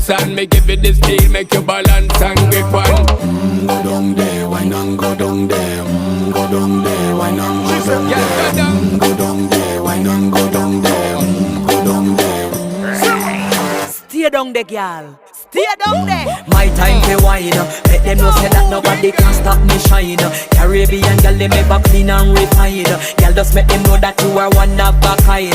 dance and me give it this feel, make you balance and grip on. Go down there, why not go down there? Go down there, why not go down there? Go down there, why not go down there? Go down there. Stay down there, girl. Stay down there. My time to wine. Let them know say that nobody can stop me shine. Caribbean girl, they make back clean and refine. Girl, just make them know that you are one of a kind.